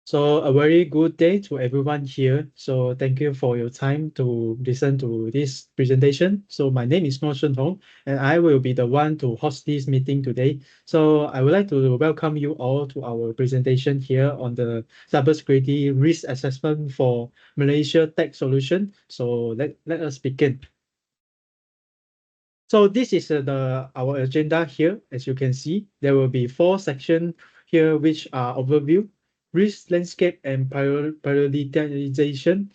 So a very good day to everyone here. So thank you for your time to listen to this presentation. So my name is Mo Shun Hong, and I will be the one to host this meeting today. So I would like to welcome you all to our presentation here on the cybersecurity risk assessment for Malaysia Tech Solution. So let us begin. So this is our agenda here. As you can see, there will be 4 sections here, which are overview, risk landscape and prioritization,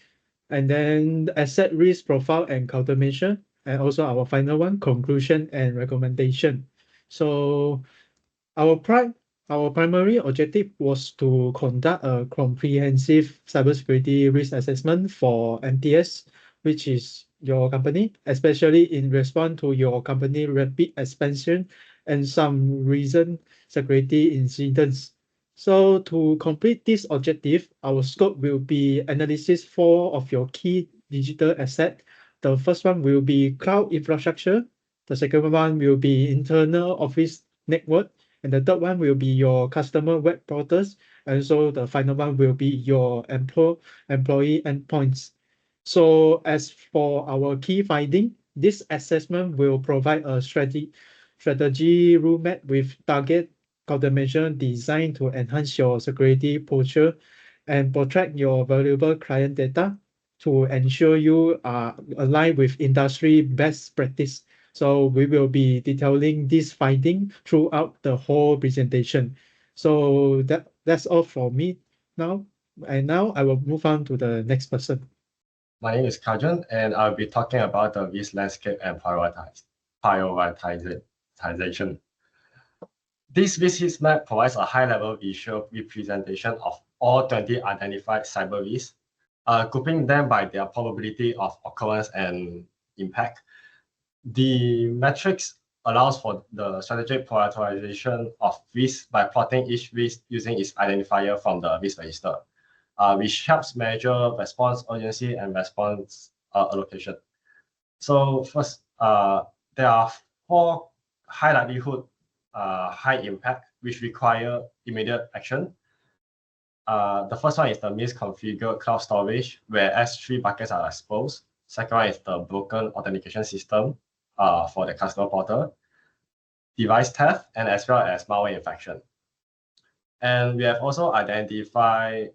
and then asset risk profile and countermeasure, and also our final one, conclusion and recommendation. So our prime, our primary objective was to conduct a comprehensive cybersecurity risk assessment for MTS, which is your company, especially in response to your company rapid expansion and some recent security incidents. So to complete this objective, our scope will be analysis 4 of your key digital asset. The first one will be cloud infrastructure. The second one will be internal office network, and the third one will be your customer web portals. And so the final one will be your employee endpoints. So as for our key finding, this assessment will provide a strategy roadmap with target countermeasure designed to enhance your security posture and protect your valuable client data to ensure you are aligned with industry best practice. So we will be detailing this finding throughout the whole presentation. So that's all for me now. And now I will move on to the next person. My name is Kajan, and I'll be talking about the risk landscape and prioritization. This risk heat map provides a high-level visual representation of all 20 identified cyber risks, grouping them by their probability of occurrence and impact. The matrix allows for the strategic prioritization of risks by plotting each risk using its identifier from the risk register, which helps measure response urgency and response allocation. So first, there are 4 high likelihood, high impact, which require immediate action. The first one is the misconfigured cloud storage, where S3 buckets are exposed. Second one is the broken authentication system for the customer portal, device theft, and as well as malware infection. And we have also identified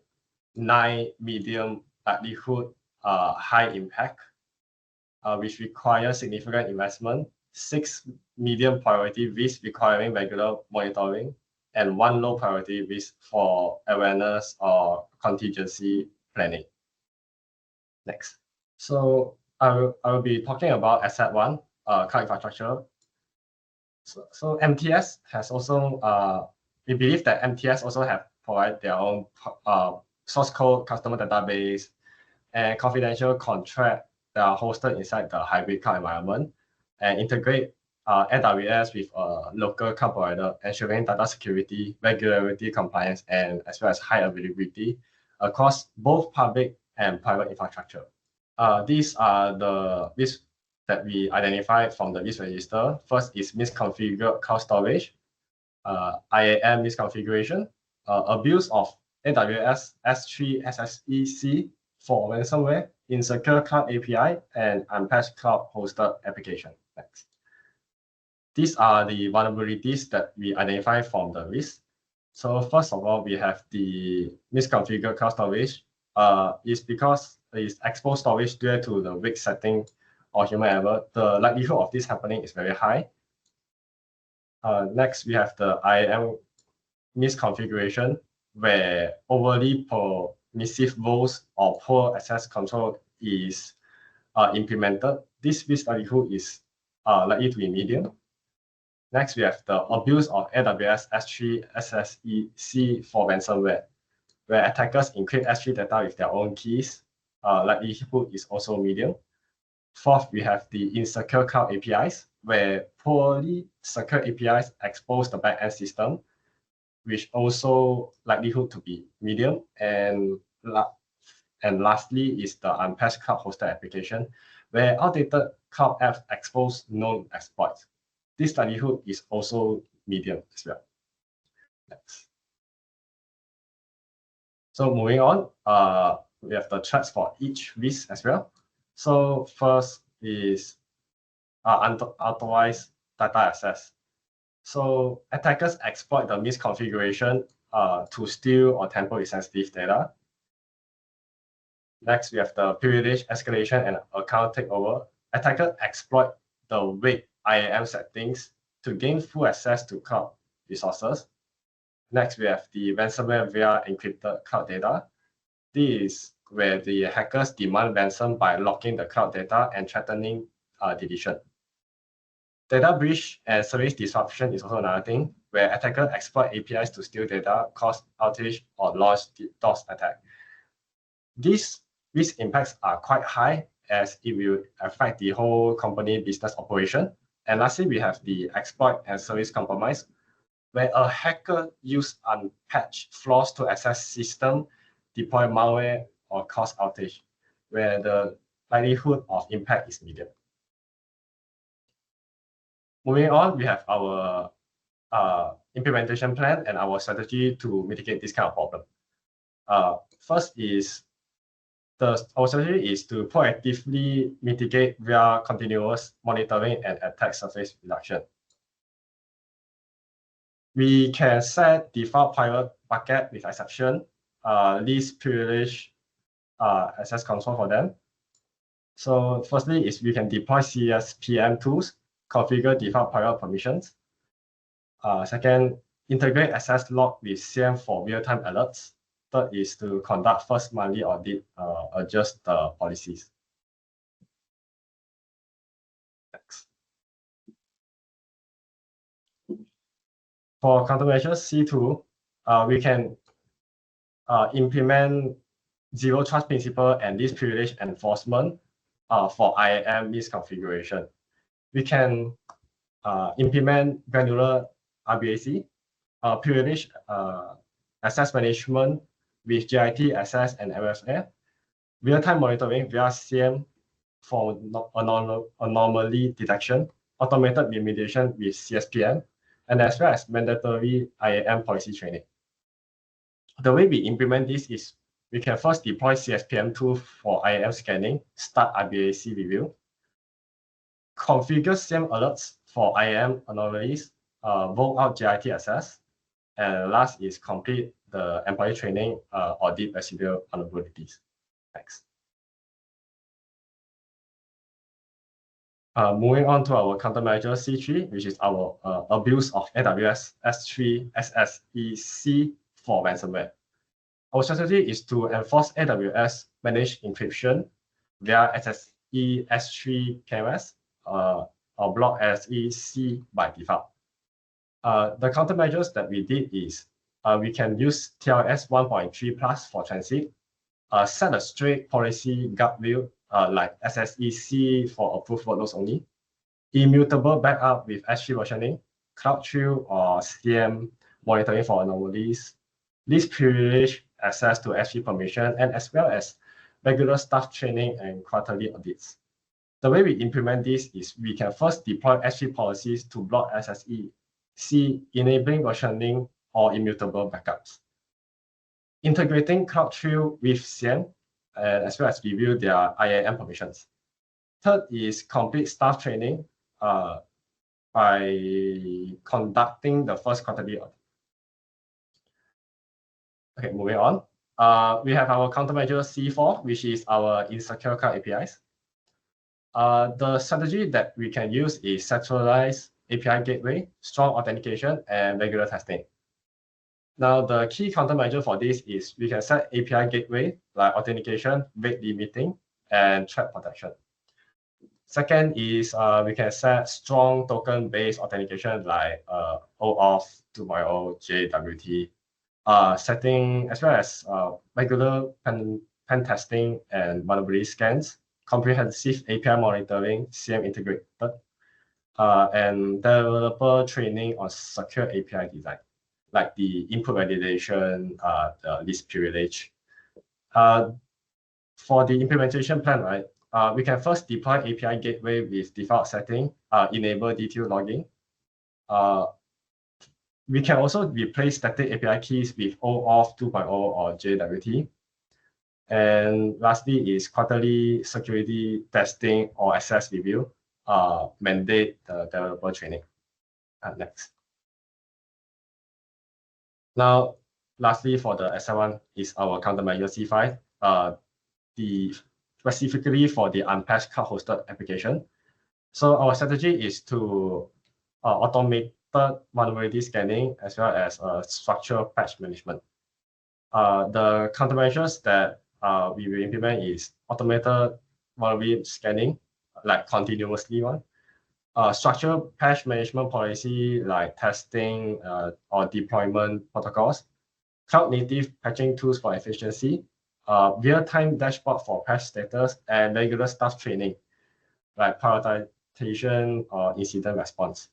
9 medium likelihood, high impact, which require significant investment, 6 medium priority risks requiring regular monitoring, and 1 low priority risk for awareness or contingency planning. Next. So I will be talking about asset 1, cloud infrastructure. So MTS has also, we believe that MTS also have provide their own source code, customer database, and confidential contract that are hosted inside the hybrid cloud environment and integrate AWS with a local cloud provider, ensuring data security, regularity compliance, and as well as high availability across both public and private infrastructure. These are the risks that we identified from the risk register. First is misconfigured cloud storage, IAM misconfiguration, abuse of AWS S3 SSEC for ransomware, insecure cloud API, and unpatched cloud hosted application. Next. These are the vulnerabilities that we identify from the risk. So first of all, we have the misconfigured cloud storage. Is because it's exposed storage due to the weak setting or human error. The likelihood of this happening is very high. Next, we have the IAM misconfiguration, where overly permissive roles or poor access control is implemented. This risk likelihood is likely to be medium. Next, we have the abuse of AWS S3 SSEC for ransomware, where attackers encrypt S3 data with their own keys. Likelihood is also medium. Fourth, we have the insecure cloud APIs, where poorly secure APIs expose the backend system, which also likelihood to be medium. And lastly is the unpatched cloud hosted application, where outdated cloud apps expose known exploits. This likelihood is also medium as well. Next. So moving on, we have the threats for each risk as well. So first is unauthorized data access. So attackers exploit the misconfiguration to steal or tamper with sensitive data. Next, we have the privilege escalation and account takeover. Attackers exploit the weak IAM settings to gain full access to cloud resources. Next, we have the ransomware via encrypted cloud data. This is where the hackers demand ransom by locking the cloud data and threatening deletion. Data breach and service disruption is also another thing, where attackers exploit APIs to steal data, cause outage, or launch DDoS attack. These risk impacts are quite high as it will affect the whole company business operation. And lastly, we have the exploit and service compromise, where a hacker use unpatched flaws to access system, deploy malware, or cause outage, where the likelihood of impact is medium. Moving on, we have our implementation plan and our strategy to mitigate this kind of problem. First is our strategy is to proactively mitigate via continuous monitoring and attack surface reduction. We can set default private bucket with exception, least privilege access control for them. So firstly is we can deploy CSPM tools, configure default private permissions. Second, integrate access log with CM for real-time alerts. Third is to conduct first monthly audit, adjust the policies. Next. For countermeasures C2, we can implement zero trust principle and least privilege enforcement for IAM misconfiguration. We can implement granular RBAC, privilege access management with GIT access and MFA, real-time monitoring via CM for anomaly detection, automated remediation with CSPM, and as well as mandatory IAM policy training. The way we implement this is we can first deploy CSPM tool for IAM scanning, start RBAC review, configure CM alerts for IAM anomalies, roll out GIT access, and last is complete the employee training, audit residual vulnerabilities. Next. Moving on to our countermeasure C3, which is our abuse of AWS S3 SSEC for ransomware. Our strategy is to enforce AWS managed encryption via SSE S3 KMS or block SEC by default. The countermeasures that we did is we can use TLS 1.3 plus for transit, set a strict policy guardrail like SSEC for approved workloads only, immutable backup with S3 versioning, CloudTrail or CM monitoring for anomalies, least privilege access to S3 permission, and as well as regular staff training and quarterly audits. The way we implement this is we can first deploy S3 policies to block SSEC, enabling versioning or immutable backups. Integrating CloudTrail with CM, as well as review their IAM permissions. Third is complete staff training by conducting the first quarterly audit. Okay, moving on. We have our countermeasure C4, which is our insecure cloud APIs. The strategy that we can use is centralized API gateway, strong authentication, and regular testing. Now, the key countermeasure for this is we can set API gateway like authentication, rate limiting, and threat protection. Second is we can set strong token-based authentication like OAuth 2.0, JWT, setting as well as regular pen testing and vulnerability scans, comprehensive API monitoring, CM integrated, and developer training on secure API design, like the input validation, the least privilege. For the implementation plan, right, we can first deploy API gateway with default setting, enable detailed logging, We can also replace static API keys with OAuth 2.0 or JWT. And lastly is quarterly security testing or access review, mandate the developer training. Next. Now, lastly, for the SL1 is our countermeasure C5, specifically for the unpatched cloud-hosted application. So our strategy is to automate vulnerability scanning as well as structural patch management. The countermeasures that we will implement is automated vulnerability scanning, like continuously one. Structural patch management policy like testing or deployment protocols, cloud native patching tools for efficiency, real-time dashboard for patch status, and regular staff training, like prioritization or incident response.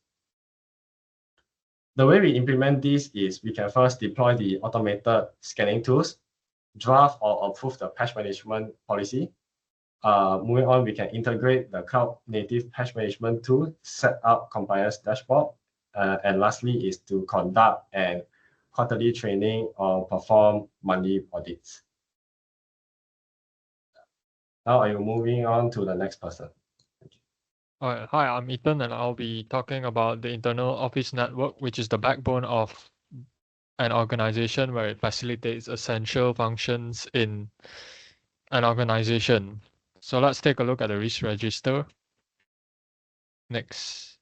The way we implement this is we can first deploy the automated scanning tools, draft or approve the patch management policy. Moving on, we can integrate the cloud native patch management tool, set up compliance dashboard, and lastly is to conduct and quarterly training or perform monthly audits. Now I'm moving on to the next person. Hi, I'm Ethan, and I'll be talking about the internal office network, which is the backbone of an organization where it facilitates essential functions in an organization. So let's take a look at the risk register. Next.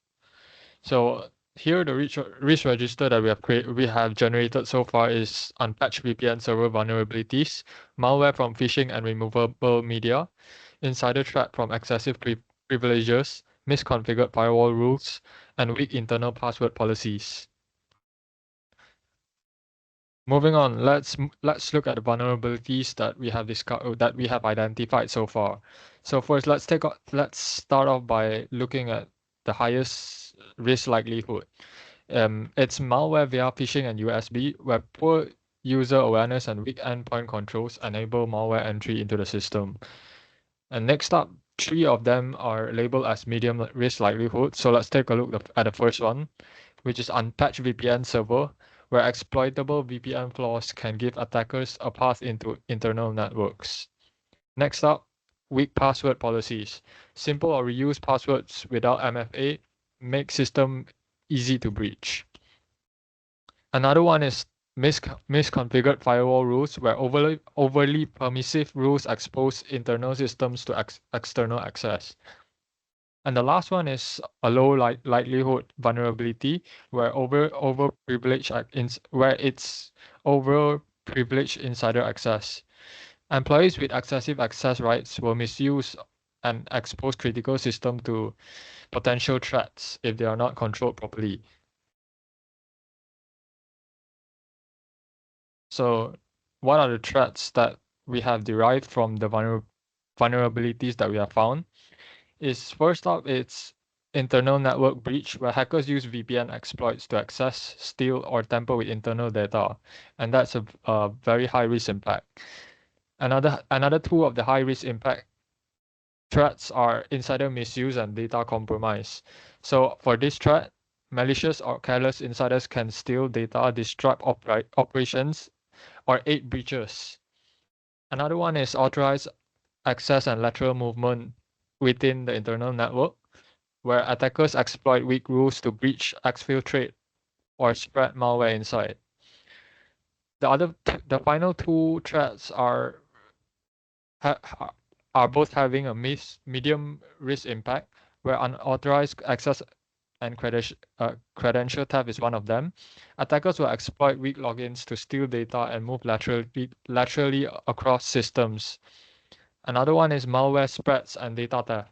So here the risk register that we have generated so far is unpatched VPN server vulnerabilities, malware from phishing and removable media, insider threat from excessive privileges, misconfigured firewall rules, and weak internal password policies. Moving on, let's look at the vulnerabilities that we have identified so far. So first, let's start off by looking at the highest risk likelihood. It's malware via phishing and USB, where poor user awareness and weak endpoint controls enable malware entry into the system. And next up, 3 of them are labeled as medium risk likelihood. So let's take a look at the first one, which is unpatched VPN server, where exploitable VPN flaws can give attackers a path into internal networks. Next up, weak password policies. Simple or reused passwords without MFA make system easy to breach. Another one is misconfigured firewall rules, where overly permissive rules expose internal systems to external access. And the last one is a low likelihood vulnerability, where it's overprivileged insider access. Employees with excessive access rights will misuse and expose critical system to potential threats if they are not controlled properly. So what are the threats that we have derived from the vulnerabilities that we have found? Is first up, it's internal network breach, where hackers use VPN exploits to access, steal, or tamper with internal data, and that's a very high risk impact. Another two of the high risk impact threats are insider misuse and data compromise. So for this threat, malicious or careless insiders can steal data, disrupt operations, or aid breaches. Another one is authorized access and lateral movement within the internal network, where attackers exploit weak rules to breach, exfiltrate, or spread malware inside. The final 2 threats are both having a medium risk impact, where unauthorized access and credential theft is one of them. Attackers will exploit weak logins to steal data and move laterally across systems. Another one is malware spreads and data theft.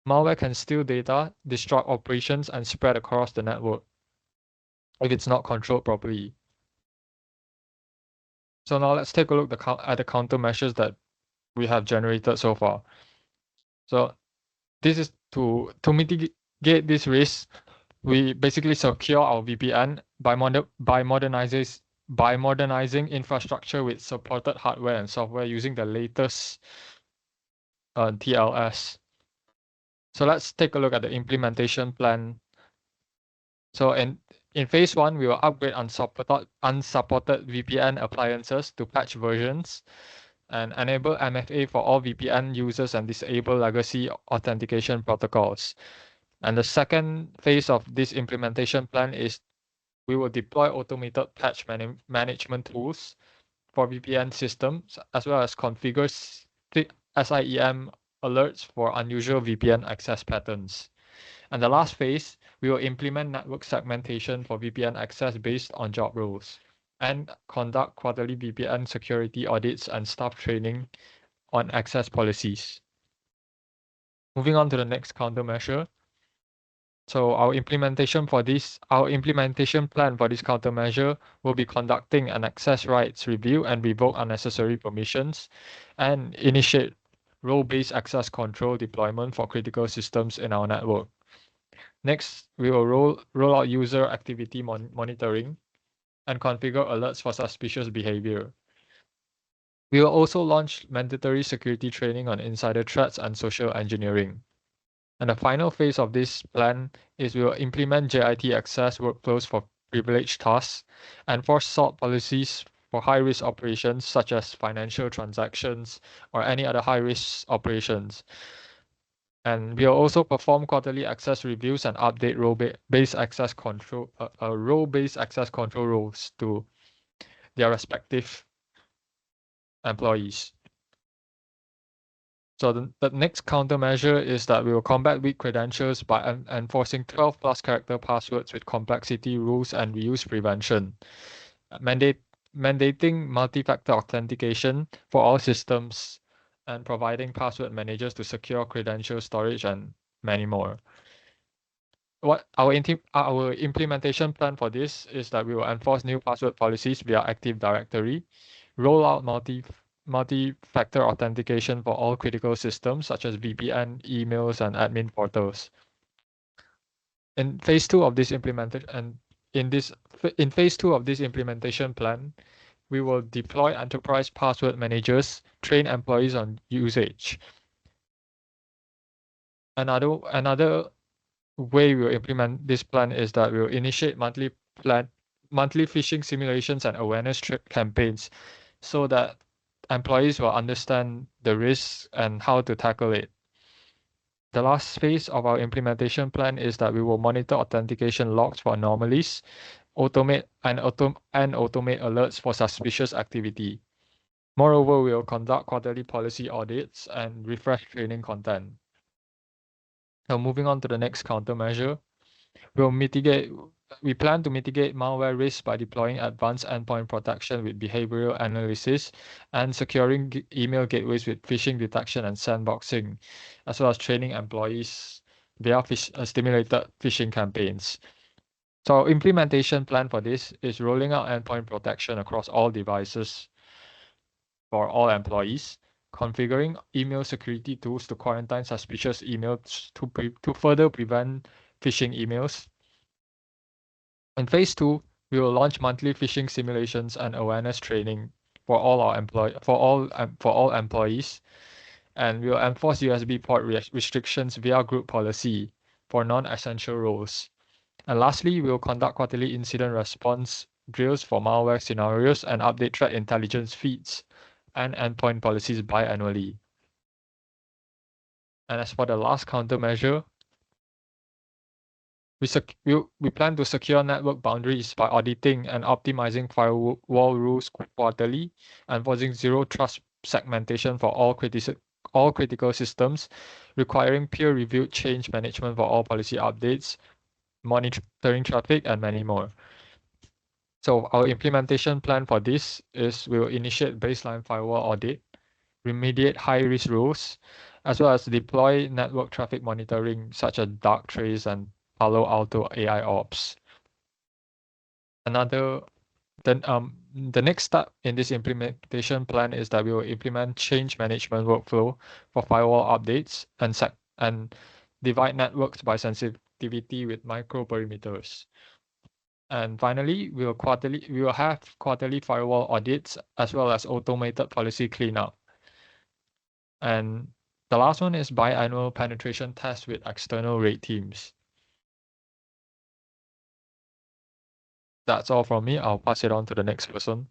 Malware can steal data, disrupt operations, and spread across the network if it's not controlled properly. So now let's take a look at the countermeasures that we have generated so far. So this is to mitigate this risk. We basically secure our VPN by modernizing infrastructure with supported hardware and software using the latest TLS. So let's take a look at the implementation plan. So In phase 1, we will upgrade unsupported VPN appliances to patch versions and enable MFA for all VPN users and disable legacy authentication protocols. And the second phase of this implementation plan is we will deploy automated patch management tools for VPN systems, as well as configure SIEM alerts for unusual VPN access patterns. And the last phase, we will implement network segmentation for VPN access based on job roles and conduct quarterly VPN security audits and staff training on access policies. Moving on to the next countermeasure. So our implementation plan for this countermeasure will be conducting an access rights review and revoke unnecessary permissions and initiate role-based access control deployment for critical systems in our network. Next, we will roll out user activity monitoring and configure alerts for suspicious behavior. We will also launch mandatory security training on insider threats and social engineering. And the final phase of this plan is we will implement JIT access workflows for privileged tasks, enforce SALT policies for high-risk operations such as financial transactions or any other high-risk operations. And we'll also perform quarterly access reviews and update role-based access control rules to their respective employees. So the next countermeasure is that we will combat weak credentials by enforcing 12 plus character passwords with complexity rules and reuse prevention, mandating multi-factor authentication for all systems, and providing password managers to secure credential storage and many more. What our implementation plan for this is that we will enforce new password policies via Active Directory, roll out multi-factor authentication for all critical systems such as VPN, emails, and admin portals. In phase 2 of this implementation plan, we will deploy enterprise password managers, train employees on usage. Another way we will implement this plan is that we will initiate monthly phishing simulations and awareness campaigns so that employees will understand the risks and how to tackle it. The last phase of our implementation plan is that we will monitor authentication logs for anomalies, automate alerts for suspicious activity. Moreover, we will conduct quarterly policy audits and refresh training content. Now, moving on to the next countermeasure, we plan to mitigate malware risks by deploying advanced endpoint protection with behavioral analysis and securing email gateways with phishing detection and sandboxing, as well as training employees via stimulated phishing campaigns. So our implementation plan for this is rolling out endpoint protection across all devices for all employees, configuring email security tools to quarantine suspicious emails to further prevent phishing emails. In phase 2, we will launch monthly phishing simulations and awareness training for all employees, and we will enforce USB port restrictions via group policy for non-essential roles. And lastly, we will conduct quarterly incident response drills for malware scenarios and update threat intelligence feeds and endpoint policies biannually. And as for the last countermeasure, we plan to secure network boundaries by auditing and optimizing firewall rules quarterly, enforcing zero trust segmentation for all critical systems, requiring peer-reviewed change management for all policy updates, monitoring traffic, and many more. So our implementation plan for this is we will initiate baseline firewall audit, remediate high-risk rules, as well as deploy network traffic monitoring such as Darktrace and Palo Alto AI Ops. The next step in this implementation plan is that we will implement change management workflow for firewall updates and divide networks by sensitivity with microperimeters. And finally, we will have quarterly firewall audits as well as automated policy cleanup. And the last one is biannual penetration tests with external raid teams. That's all from me. I'll pass it on to the next person.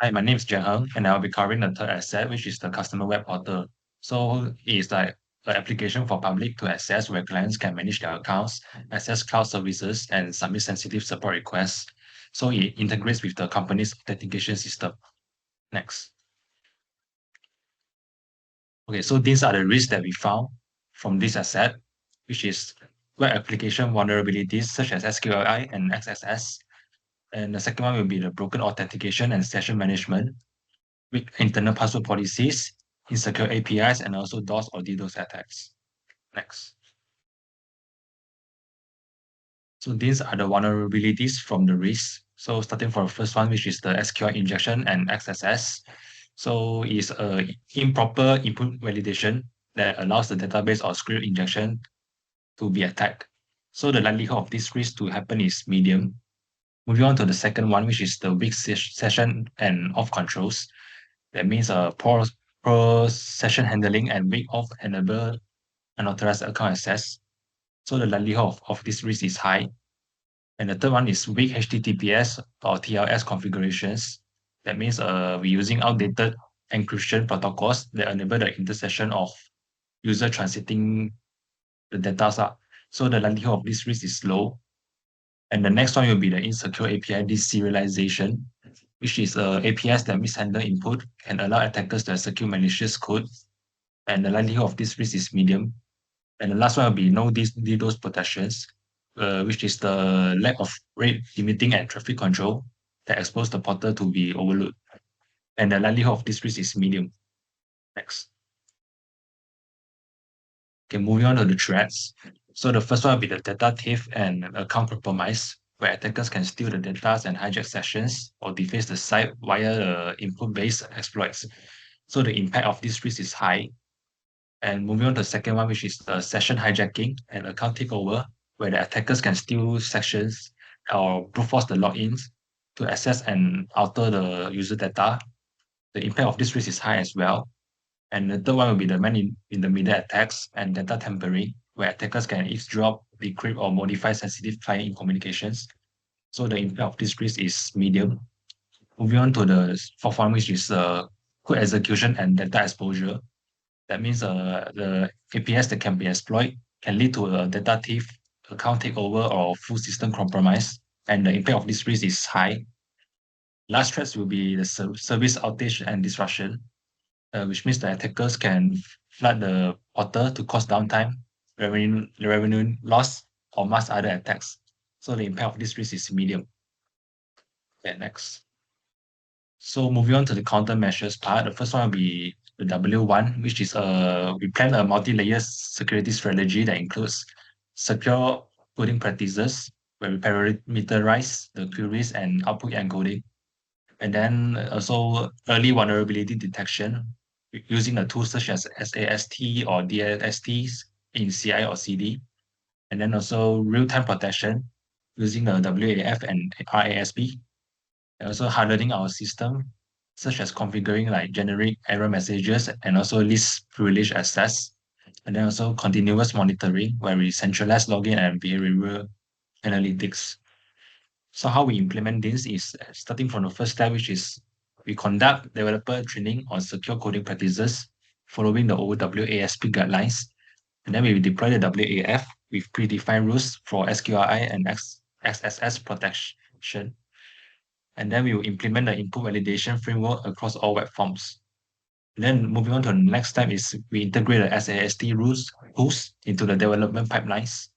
Hi, my name is Jian Heng, and I'll be covering the third asset, which is the customer web portal. So it's like an application for public to access where clients can manage their accounts, access cloud services, and submit sensitive support requests. So it integrates with the company's authentication system. Next. Okay, so these are the risks that we found from this asset, which is web application vulnerabilities such as SQLI and XSS. And the second one will be the broken authentication and session management, weak internal password policies, insecure APIs, and also DOS or DDoS attacks. Next. So these are the vulnerabilities from the risks. So starting from the first one, which is the SQL injection and XSS. So it's a improper input validation that allows the database or script injection to be attacked. So the likelihood of this risk to happen is medium. Moving on to the second one, which is the weak session and off controls. That means poor session handling and weak off enable unauthorized account access. So the likelihood of this risk is high. And the third one is weak HTTPS or TLS configurations. That means we're using outdated encryption protocols that enable the intercession of user transiting the data. So the likelihood of this risk is low. And the next one will be the insecure API deserialization, which is APIs that mishandle input and allow attackers to execute malicious code. And the likelihood of this risk is medium. And the last one will be no DDoS protections, which is the lack of rate limiting and traffic control that expose the portal to be overloaded. And the likelihood of this risk is medium. Next. Okay, moving on to the threats. So the first one will be the data thief and account compromise, where attackers can steal the data and hijack sessions or deface the site via input-based exploits. So the impact of this risk is high. And moving on to the second one, which is the session hijacking and account takeover, where the attackers can steal sessions or brute force the logins to access and alter the user data. The impact of this risk is high as well. And the third one will be the man-in-the-middle attacks and data tampering, where attackers can eavesdrop, decrypt, or modify sensitive client communications. So the impact of this risk is medium. Moving on to the fourth one, which is code execution and data exposure. That means the APIs that can be exploited can lead to a data thief, account takeover, or full system compromise. And the impact of this risk is high. Last threats will be the service outage and disruption, which means the attackers can flood the portal to cause downtime, revenue loss, or mass other attacks. So the impact of this risk is medium. Okay, next. So moving on to the countermeasures part, the first one will be the W1, which is we plan a multi-layer security strategy that includes secure coding practices, where we parameterize the queries and output encoding. And then also early vulnerability detection using the tools such as SAST or DLSTs in CI or CD. And then also real-time protection using the WAF and RASP. And also hardening our system, such as configuring like generic error messages and also least privilege access. And then also continuous monitoring, where we centralize login and behavioral analytics. So how we implement this is starting from the first step, which is we conduct developer training on secure coding practices following the WASP guidelines. And then we deploy the WAF with predefined rules for SQLI and XSS protection. And then we will implement the input validation framework across all web forms. And then moving on to the next step is we integrate the SAST rules into the development pipelines,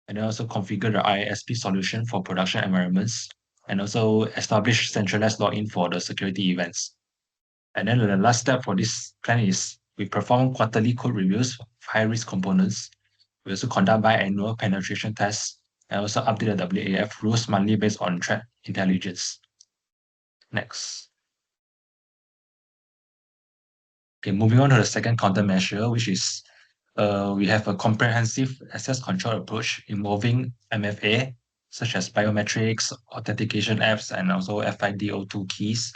and then also configure the RASP solution for production environments, and also establish centralized login for the security events. And then the last step for this plan is we perform quarterly code reviews for high-risk components. We also conduct biannual penetration tests and also update the WAF rules monthly based on threat intelligence. Next. Okay, moving on to the second countermeasure, which is we have a comprehensive access control approach involving MFA, such as biometrics, authentication apps, and also FIDO2 keys.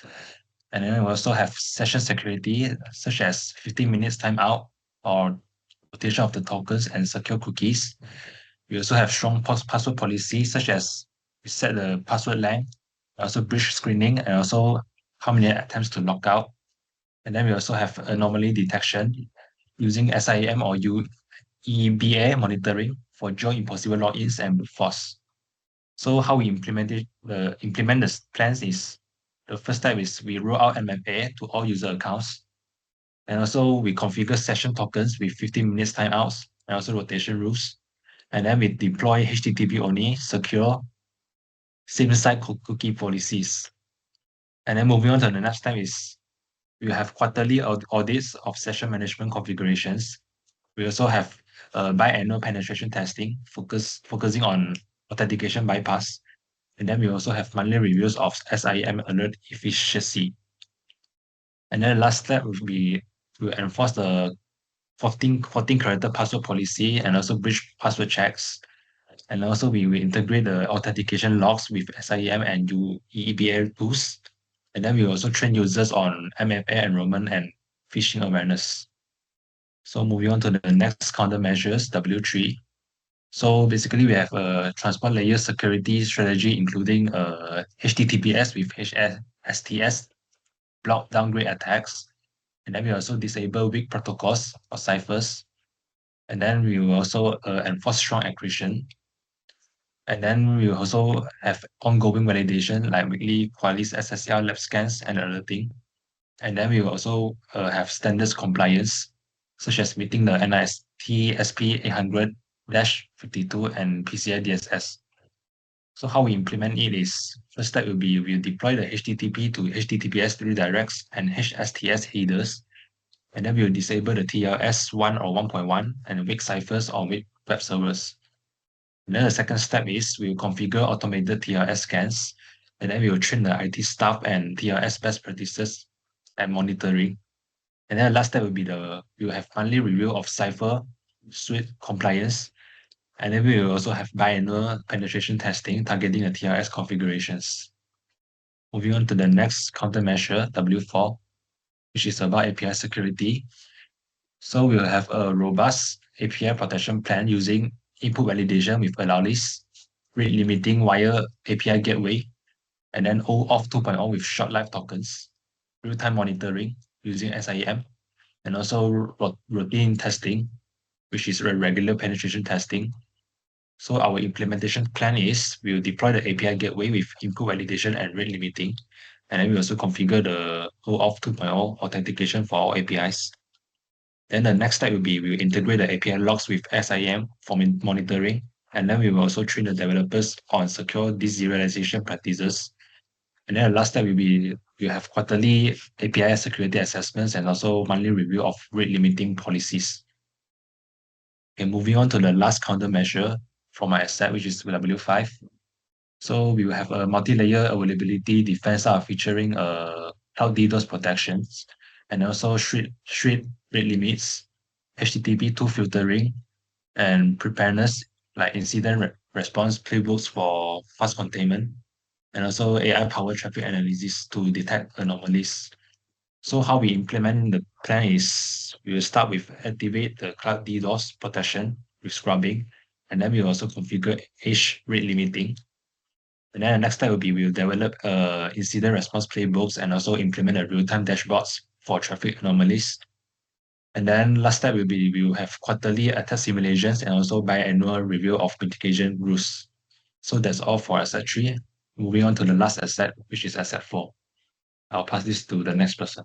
And then we also have session security, such as 15 minutes timeout or rotation of the tokens and secure cookies. We also have strong password policy, such as we set the password length, also breach screening, and also how many attempts to log out. And then we also have anomaly detection using SIEM or UEBA monitoring for joint impossible logins and brute force. So how we implement the plans is, the first step is we roll out MFA to all user accounts. And also we configure session tokens with 15 minutes timeouts and also rotation rules. And then we deploy HTTP only secure same-site cookie policies. And then moving on to the next step is we have quarterly audits of session management configurations. We also have biannual penetration testing, focusing on authentication bypass. And then we also have monthly reviews of SIEM alert efficiency. And then the last step would be to enforce the 14 character password policy and also breach password checks. And also we will integrate the authentication logs with SIEM and UEBA tools. And then we will also train users on MFA enrollment and phishing awareness. So moving on to the next countermeasures, W3. So basically we have a transport layer security strategy, including HTTPS with HSTS, block downgrade attacks. And then we also disable weak protocols or ciphers. And then we will also enforce strong encryption. And then we will also have ongoing validation like weekly Qualys SSL lab scans and alerting. And then we will also have standards compliance, such as meeting the NIST SP 800-52 and PCI DSS. So how we implement it is, first step will be we deploy the HTTP to HTTPS redirects and HSTS headers. And then we will disable the TLS 1 or 1.1 and weak ciphers or weak web servers. And then the second step is we will configure automated TLS scans, and then we will train the IT staff and TLS best practices and monitoring. And then the last step will be we will have monthly review of cipher suite compliance, and then we will also have biannual penetration testing targeting the TLS configurations. Moving on to the next countermeasure, W4, which is about API security. So we will have a robust API protection plan using input validation with allow list, rate limiting via API gateway, and then OAuth 2.0 with short life tokens, real-time monitoring using SIEM, and also routine testing, which is regular penetration testing. So our implementation plan is we will deploy the API gateway with input validation and rate limiting, and then we also configure the OAuth 2.0 authentication for all APIs. Then the next step will be we will integrate the API logs with SIEM for monitoring, and then we will also train the developers on secure deserialization practices. And then the last step will be we have quarterly API security assessments and also monthly review of rate limiting policies. Okay, moving on to the last countermeasure from my asset, which is W5. So we will have a multi-layer availability defense featuring cloud DDoS protections and also strict rate limits, HTTP 2 filtering, and preparedness like incident response playbooks for fast containment, and also AI-powered traffic analysis to detect anomalies. So how we implement the plan is we will start with activate the cloud DDoS protection with scrubbing, and then we will also configure edge rate limiting. And then the next step will be we'll develop incident response playbooks and also implement the real-time dashboards for traffic anomalies. And then last step will be we will have quarterly attack simulations and also biannual review of mitigation rules. So that's all for asset 3. Moving on to the last asset, which is asset 4. I'll pass this to the next person.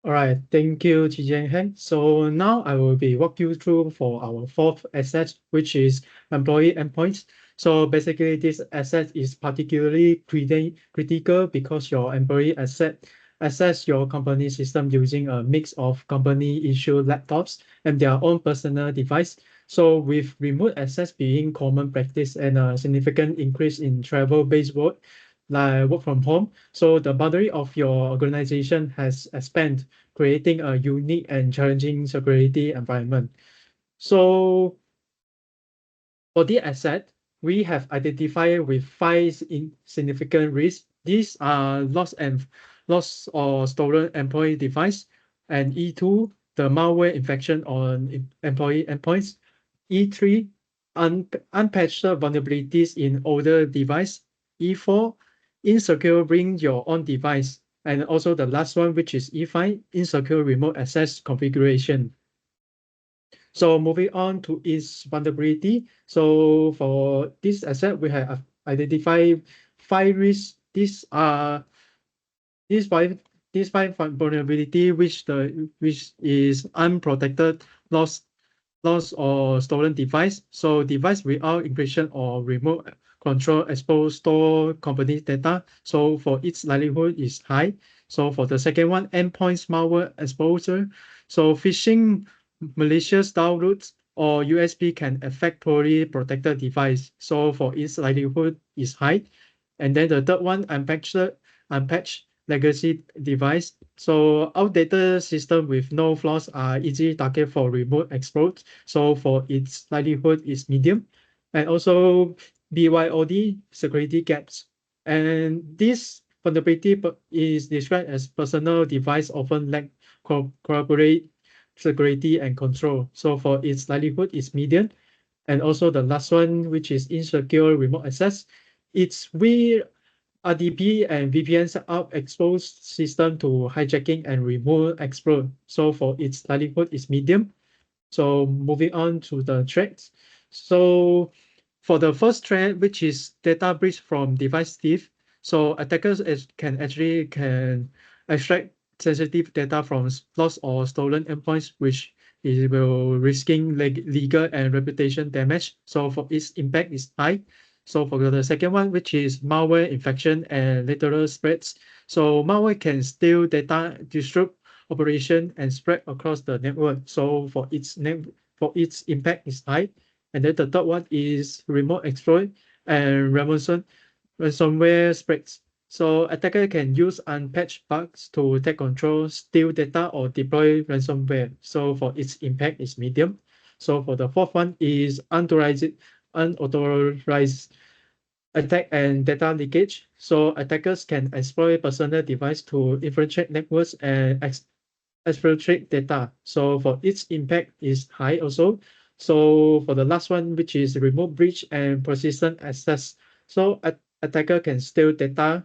All right, thank you, Heng. So now I will be walk you through for our fourth asset, which is employee endpoints. So basically, this asset is particularly critical because your employee access your company system using a mix of company-issued laptops and their own personal device. So with remote access being common practice and a significant increase in travel-based work, like work from home, so the boundary of your organization has expanded, creating a unique and challenging security environment. So for the asset, we have identified with 5 significant risks. These are lost or stolen employee device, and E2, the malware infection on employee endpoints. E3, unpatched vulnerabilities in older device. E4, insecure bring your own device. And also the last one, which is E5, insecure remote access configuration. So moving on to its vulnerability. So for this asset, we have identified 5 risks. These five vulnerability which is unprotected, lost or stolen device. So device without encryption or remote control expose store company data. So for its likelihood is high. So for the second one, endpoints malware exposure. So phishing, malicious downloads or USB can affect poorly protected device. So for its likelihood is high. And then the third one, unpatched legacy device. So outdated system with no flaws are easy target for remote exploit. So for its likelihood is medium. And also BYOD security gaps. And this vulnerability is described as personal device often lack corroborate security and control. So for its likelihood is medium. And also the last one, which is insecure remote access. It's we RDP and VPN set up exposed system to hijacking and remote exploit. So for its likelihood is medium. So moving on to the threats. So for the first threat, which is data breach from device thief, so attackers can extract sensitive data from lost or stolen endpoints, which will risking legal and reputation damage. So for its impact is high. So for the second one, which is malware infection and lateral spreads. So malware can steal data, disrupt operation and spread across the network. So for its impact is high. And then the third one is remote exploit and ransomware spreads. So attacker can use unpatched bugs to take control, steal data, or deploy ransomware. So for its impact is medium. So for the fourth one is unauthorized attack and data leakage. So attackers can exploit personal device to infiltrate networks and exfiltrate data. So for its impact is high also. So for the last one, which is remote breach and persistent access. So attacker can steal data,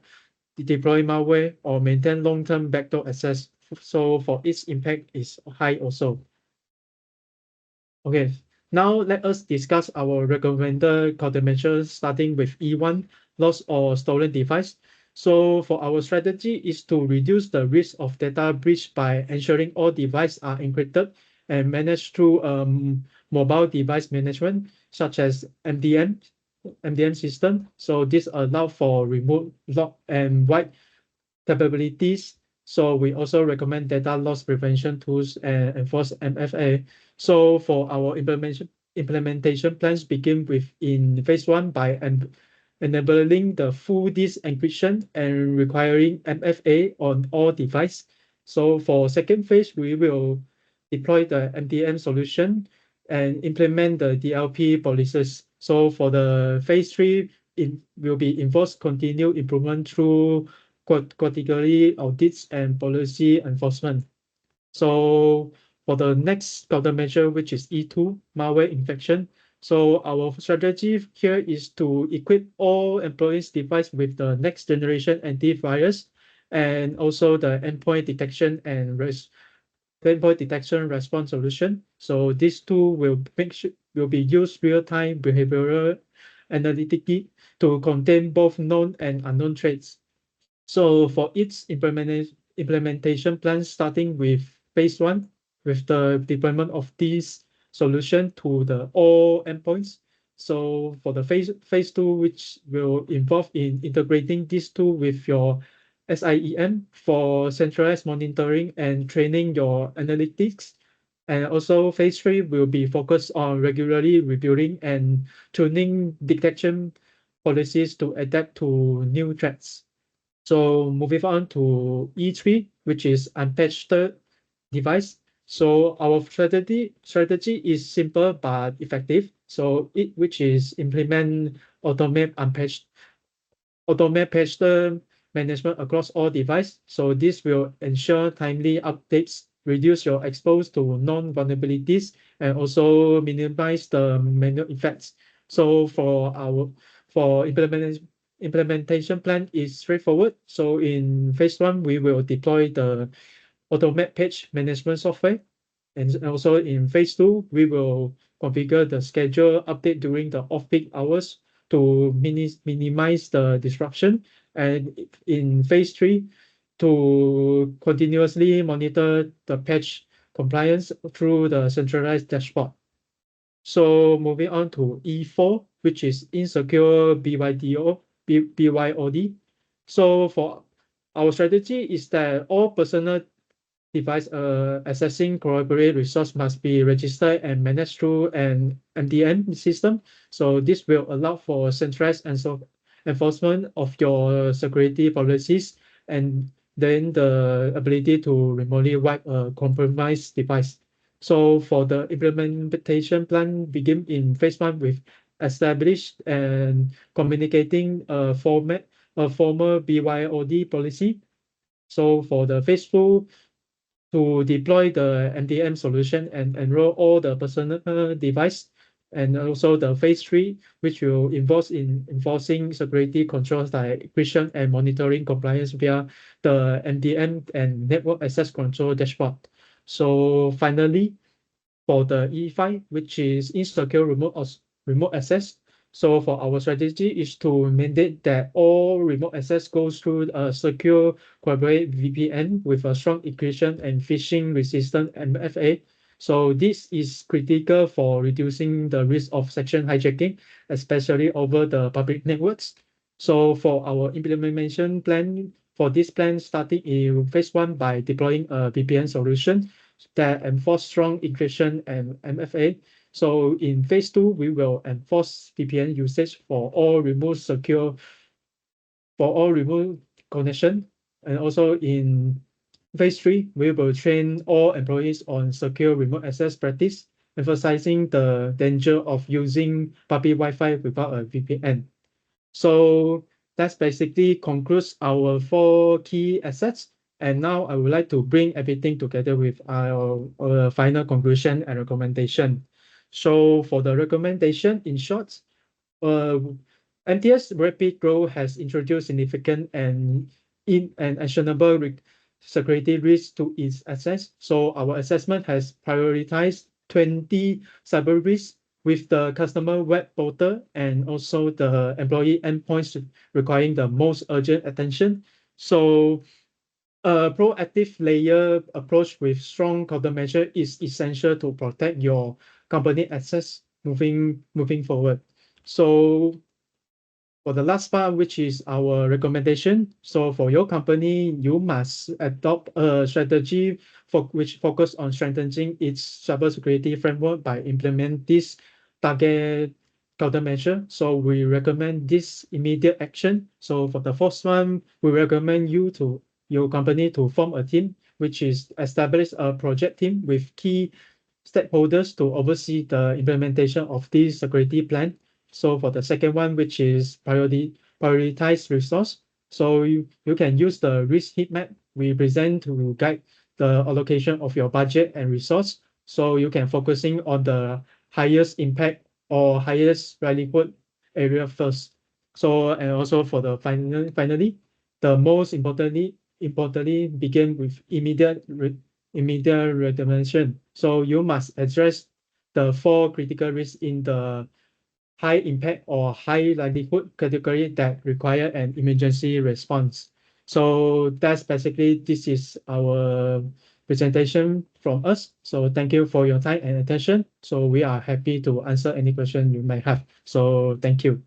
deploy malware, or maintain long-term backdoor access. So for its impact is high also. Okay, now let us discuss our recommended countermeasures starting with E1, lost or stolen device. So for our strategy is to reduce the risk of data breach by ensuring all devices are encrypted and managed through mobile device management, such as MDM system. So this allow for remote lock and write capabilities. So we also recommend data loss prevention tools and enforce MFA. So for our implementation plans begin with in phase 1 by enabling the full disk encryption and requiring MFA on all devices. So for second phase, we will deploy the MDM solution and implement the DLP policies. So for the phase 3, it will be enforced continued improvement through category audits and policy enforcement. So for the next countermeasure, which is E2, malware infection. So our strategy here is to equip all employees' device with the next generation antivirus and also the endpoint detection and endpoint detection response solution. So these two will be used real-time behavioral analytics to contain both known and unknown threats. So for its implementation plan, starting with phase 1, with the deployment of this solution to the all endpoints. So for the phase 2, which will involve in integrating these two with your SIEM for centralized monitoring and training your analytics. And also phase 3 will be focused on regularly reviewing and tuning detection policies to adapt to new threats. So moving on to E3, which is unpatched device. So our strategy is simple but effective. So which is implement automate patch management across all devices. So this will ensure timely updates, reduce your exposure to non-vulnerabilities and also minimize the manual effects. So for implementation plan is straightforward. So in phase 1, we will deploy the automate page management software. And also in phase 2, we will configure the schedule update during the off-peak hours to minimize the disruption. And in phase 3, to continuously monitor the patch compliance through the centralized dashboard. So moving on to E4, which is insecure BYOD. So for our strategy is that all personal device accessing corroborate resource must be registered and managed through an MDM system. So this will allow for centralized enforcement of your security policies and then the ability to remotely wipe a compromised device. So for the implementation plan begin in phase 1 with established and communicating a formal BYOD policy. So for the phase 2, to deploy the MDM solution and enroll all the personal device, and also the phase 3, which will involve in enforcing security controls like encryption and monitoring compliance via the MDM and network access control dashboard. So finally, for the E5, which is insecure remote access. So for our strategy is to mandate that all remote access goes through a secure corporate VPN with a strong encryption and phishing resistant MFA. So this is critical for reducing the risk of section hijacking, especially over the public networks. So for our implementation plan, for this plan starting in phase 1 by deploying a VPN solution that enforce strong encryption and MFA. So in phase 2, we will enforce VPN usage for all remote connection. And also in phase 3, we will train all employees on secure remote access practice, emphasizing the danger of using public Wi-Fi without a VPN. So that's basically concludes our 4 key assets. And now I would like to bring everything together with our final conclusion and recommendation. So for the recommendation, in short, MTS rapid growth has introduced significant and actionable security risks to its assets. So our assessment has prioritized 20 cyber risks with the customer web portal and also the employee endpoints requiring the most urgent attention. So a proactive layer approach with strong countermeasure is essential to protect your company access moving forward. So for the last part, which is our recommendation. So for your company, you must adopt a strategy which focus on strengthening its cybersecurity framework by implement this target countermeasure. So we recommend this immediate action. So for the first one, we recommend your company to form a team, which is establish a project team with key stakeholders to oversee the implementation of this security plan. So for the second one, which is prioritize resource. So you can use the risk heat map we present to guide the allocation of your budget and resource. So you can focusing on the highest impact or highest likelihood area first. So and also for the finally, the most importantly begin with immediate recommendation. So you must address the 4 critical risks in the high impact or high likelihood category that require an emergency response. So that's basically, this is our presentation from us. So thank you for your time and attention. So we are happy to answer any question you may have. So thank you.